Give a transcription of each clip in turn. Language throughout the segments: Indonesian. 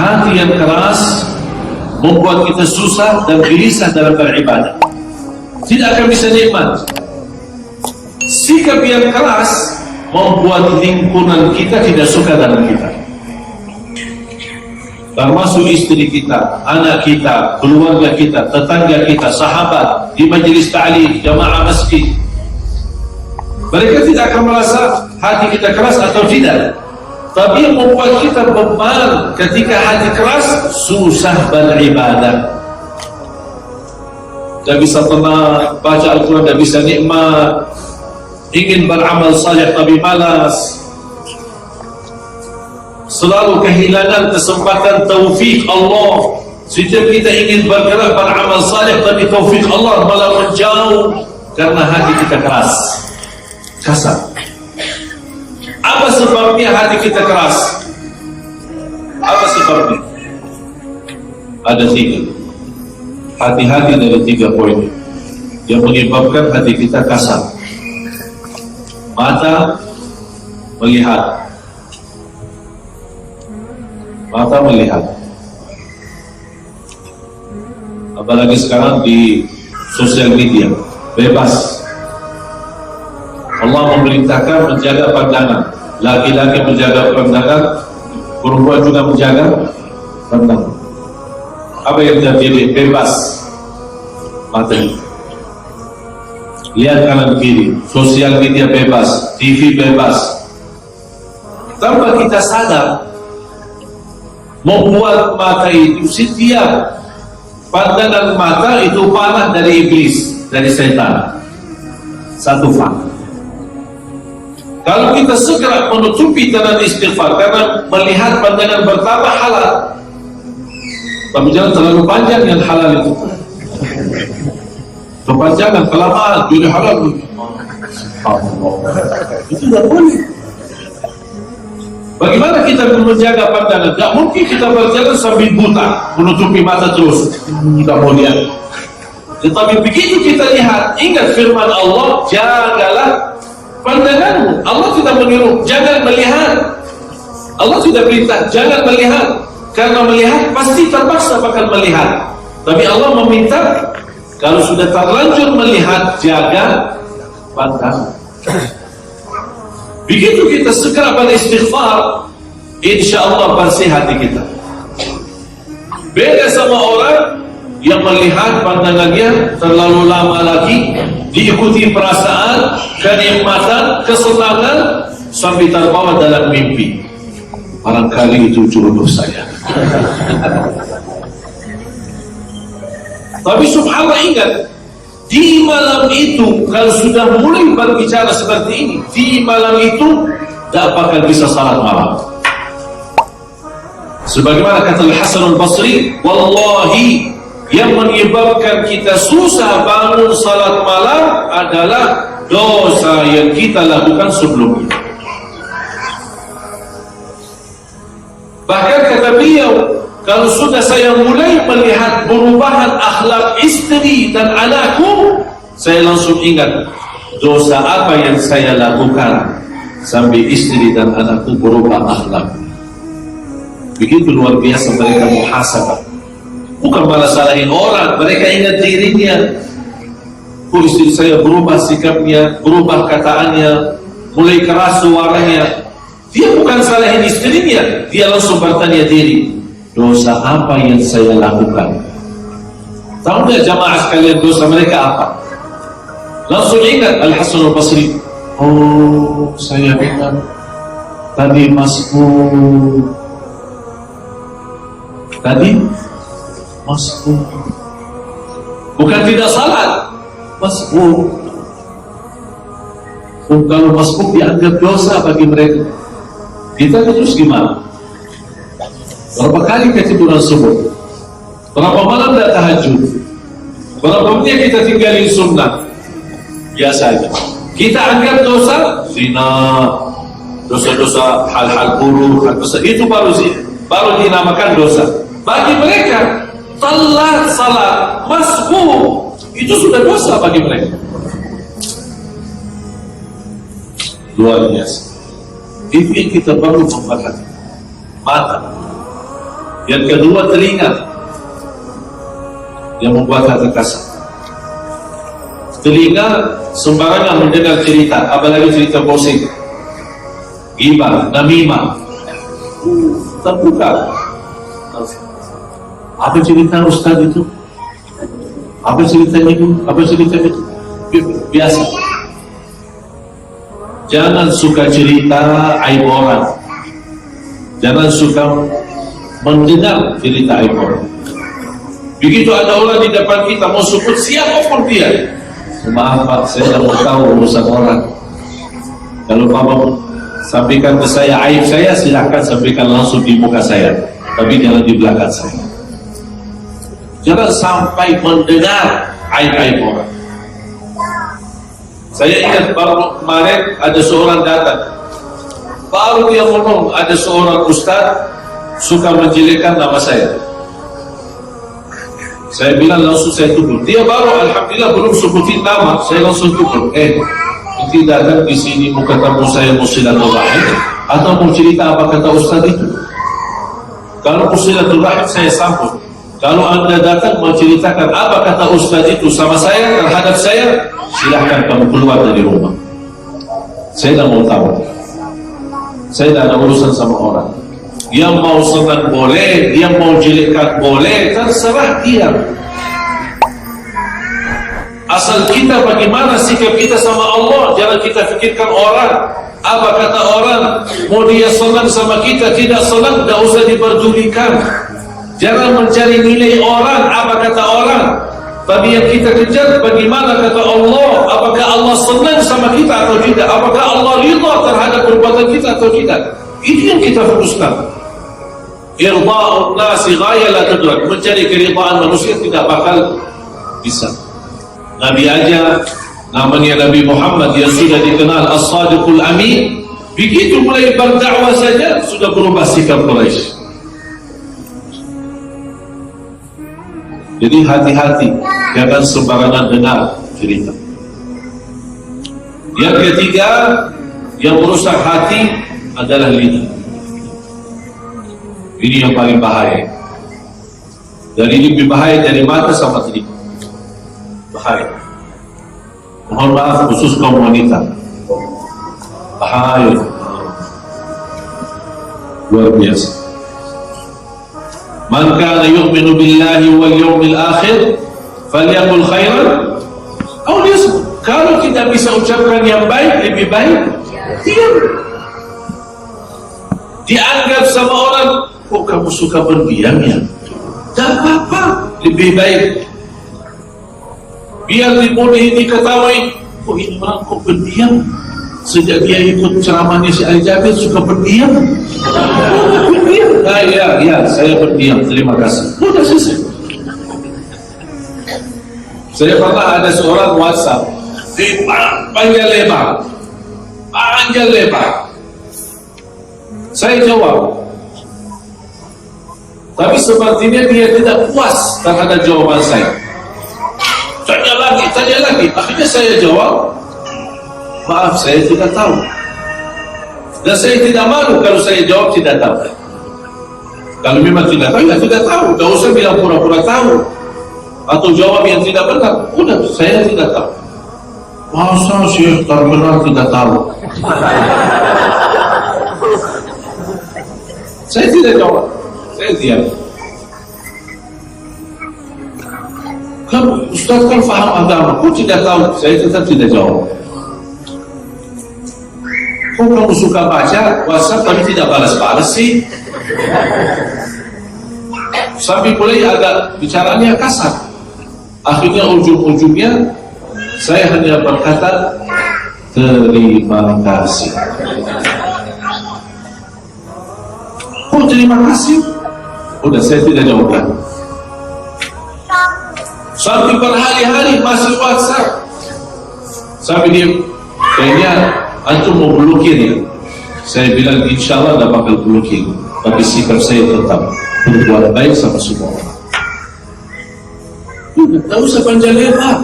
hati yang keras membuat kita susah dan gelisah dalam beribadah, tidak akan bisa nikmat. Sikap yang keras membuat lingkungan kita tidak suka dalam kita, termasuk istri kita, anak kita, keluarga kita, tetangga kita, sahabat, di majelis ta'lim, jamaah masjid. Mereka tidak akan merasa hati kita keras atau tidak, tapi yang membuat kita beban ketika hati keras, susah beribadah, tidak bisa tenang, baca Al-Quran tidak bisa nikmat, ingin beramal saleh tapi malas, selalu kehilangan kesempatan taufik Allah. Setiap kita ingin bergerak beramal saleh tapi taufik Allah malah menjauh karena hati kita keras, kasar. Apa sebabnya hati kita keras? Apa sebabnya? Ada 3. Hati-hati dari 3 poin yang menyebabkan hati kita kasar. Mata melihat, apalagi sekarang di sosial media bebas. Allah memerintahkan menjaga pandangan, laki-laki menjaga pandangan, perempuan juga menjaga pandangan. Apa yang terjadi? Bebas mata. Lihat kanan kiri, sosial media bebas, TV bebas. Tanpa kita sadar, membuat mata itu, setiap pandangan mata itu panah dari iblis, dari setan. Satu fakta. Kalau kita segera menutupi dengan istighfar, karena melihat pandangan pertama halal, tapi jangan terlalu panjang yang halal itu. Kepanjangan, kelamaan, jadi halal. Itu tidak boleh. Bagaimana kita menjaga pandangan? Tidak mungkin kita berjalan sambil buta, menutupi mata terus, tidak mau lihat. Tetapi begitu kita lihat, ingat firman Allah, jagalah pandanganmu. Allah tidak menyuruh jangan melihat. Allah tidak perintah jangan melihat, karena melihat pasti terpaksa bakal melihat. Tapi Allah meminta kalau sudah terlanjur melihat, jaga pandangan. Begitu kita segera beristighfar, insya Allah bersih hati kita. Beda sama orang yang melihat pandangannya terlalu lama lagi, diikuti perasaan, kenikmatan, kesenangan, sampai terbawa dalam mimpi. Barangkali itu jodoh saya. Tapi subhanallah, ingat, di malam itu, kalau sudah mulai berbicara seperti ini, di malam itu tidak bakal bisa salat malam. Sebagaimana kata Al-Hasan Al-Basri, wallahi, yang menyebabkan kita susah bangun salat malam adalah dosa yang kita lakukan sebelumnya. Bahkan kata beliau, kalau sudah saya mulai melihat perubahan akhlak istri dan anakku, saya langsung ingat dosa apa yang saya lakukan sampai istri dan anakku berubah akhlak. Begitu luar biasa mereka muhasabah. Bukan malah salahin orang, mereka ingat dirinya. Oh, istri saya berubah sikapnya, berubah kataannya, mulai keras suaranya. Dia bukan salahin istrinya, dia langsung bertanya diri, dosa apa yang saya lakukan? Tahu nggak jamaah sekalian dosa mereka apa? Langsung ingat Al-Hasan Al-Basri. Oh, saya ingat tadi masbuk. Bukan tidak salat, masbuk. Kalau masbuk dianggap dosa bagi mereka. Kita terus gimana? Berapa kali ketiduran subuh? Berapa malam tidak tahajud? Berapa menit kita tinggalin sunnah? Biasa aja. Kita anggap dosa zina, dosa-dosa hal-hal buruk, itu baru dinamakan dosa. Bagi mereka telat salat, masbuk, itu sudah dosa bagi mereka. Luar biasa. Itu yang kita perlu memperhatikan. Mata. Yang kedua, telinga yang membuat hati kasar. Telinga sembarangan mendengar cerita, apalagi cerita gosip, ghibah, namimah. Terbuka. Apa cerita ustaz itu? Apa cerita itu? Apa cerita itu? Biasa. Jangan suka cerita aib orang. Jangan suka mendengar cerita aib orang. Begitu ada orang di depan kita mau sebut siapapun dia, maaf Pak, saya tidak mau tahu urusan orang. Kalau Bapak sampaikan ke saya aib saya, silahkan sampaikan langsung di muka saya, tapi jangan di belakang saya. Jangan sampai mendengar aib-aib orang. Saya ingat baru kemarin ada seorang datang, baru dia ngomong ada seorang ustaz suka menjelekkan nama saya. Saya bilang langsung saya tutup. Dia baru alhamdulillah belum sebutin nama, saya langsung tutup. Nanti datang di sini mau ketemu saya mau silaturahim atau mau cerita apa kata ustaz itu. Kalau mau silaturahim saya sambut. Kalau anda datang mau ceritakan apa kata ustaz itu sama saya terhadap saya, silahkan kamu keluar dari rumah. Saya tidak mau tahu. Saya tidak ada urusan sama orang. Dia mau senang boleh, dia mau jelekkan boleh, terserah dia. Asal kita bagaimana sikap kita sama Allah, jangan kita fikirkan orang. Apa kata orang, mau dia senang sama kita, tidak senang, tidak usah diperdulikan. Jangan mencari nilai orang, apa kata orang. Tapi yang kita kejar, bagaimana kata Allah, apakah Allah senang sama kita atau tidak, apakah Allah ridha terhadap perbuatan kita atau tidak. Itu yang kita fokuskan. Irda'un nasi ghaya la tudrak. Mencari keridhaan manusia tidak bakal bisa. Nabi aja namanya Nabi Muhammad yang sudah dikenal as-sadiqul amin, begitu mulai berdakwah saja sudah berubah sikap Quraisy. Jadi hati-hati, jangan sembarangan dengar cerita. Yang ketiga yang merusak hati adalah lidah. Ini yang paling bahaya. Dan ini lebih bahaya dari mata sama telinga. Bahaya. Mohon maaf khusus kaum wanita. Bahaya. Luar biasa. Man kana yu'minu billahi wal yawmil akhir falyaqul khairan aw liyasmut. Kalau tidak bisa ucapkan yang baik, lebih baik diam. Dianggap sama orang, kok kamu suka berdiam ya? Tak apa-apa, lebih baik. Biar dimudahi diketahui, kok ini orang kok berdiam? Sejak dia ikut ceramahnya si Al-Jabir suka berdiam. Berdiam. Ah, ya, saya berdiam. Terima kasih. Sudah selesai. Saya pernah ada seorang WhatsApp, panjang lebar. Saya jawab, tapi sepertinya dia tidak puas terhadap jawaban saya. Tanya lagi. Akhirnya saya jawab, maaf saya tidak tahu. Dan saya tidak malu kalau saya jawab tidak tahu. Kalau memang tidak tahu, ya tidak tahu. Tidak usah bilang pura-pura tahu atau jawab yang tidak benar. Udah, saya tidak tahu. Masa Syekh terkenal tidak tahu? Saya tidak jawab, saya diam. Kan Ustaz kan faham agama, kok tidak tahu? Saya tetap tidak jawab. Kok kamu suka baca WhatsApp tapi tidak balas-balas sih? Sampai mulai agak bicaranya kasar. Akhirnya ujung-ujungnya saya hanya berkata terima kasih. Oh, terima kasih. Udah, saya tidak jawabkan. Sampai berhari-hari masih WhatsApp. Sampai dia kayaknya antum mau blokir ya. Saya bilang insya Allah tidak bakal blokir, tapi sikap saya tetap berbuat baik sama semua orang. Tidak usah panjang lebar.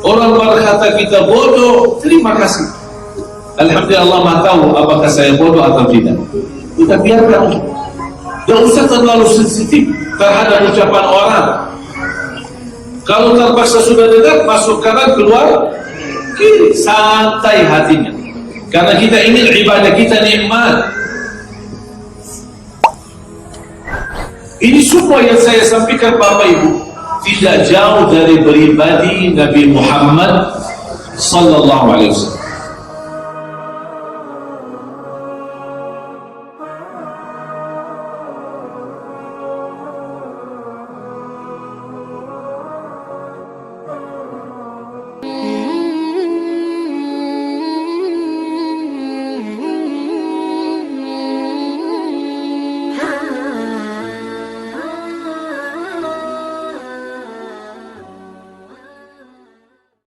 Orang berkata kita bodoh, terima kasih. Alhamdulillah Allah Maha tahu apakah saya bodoh atau tidak. Kita biarkan. Tidak usah terlalu sensitif terhadap ucapan orang. Kalau terpaksa sudah dengar, masuk kanan, keluar kiri, santai hatinya. Karena kita ingin ibadah kita nikmat. Ini semua yang saya sampaikan Bapak Ibu tidak jauh dari pribadi Nabi Muhammad sallallahu alaihi wasallam.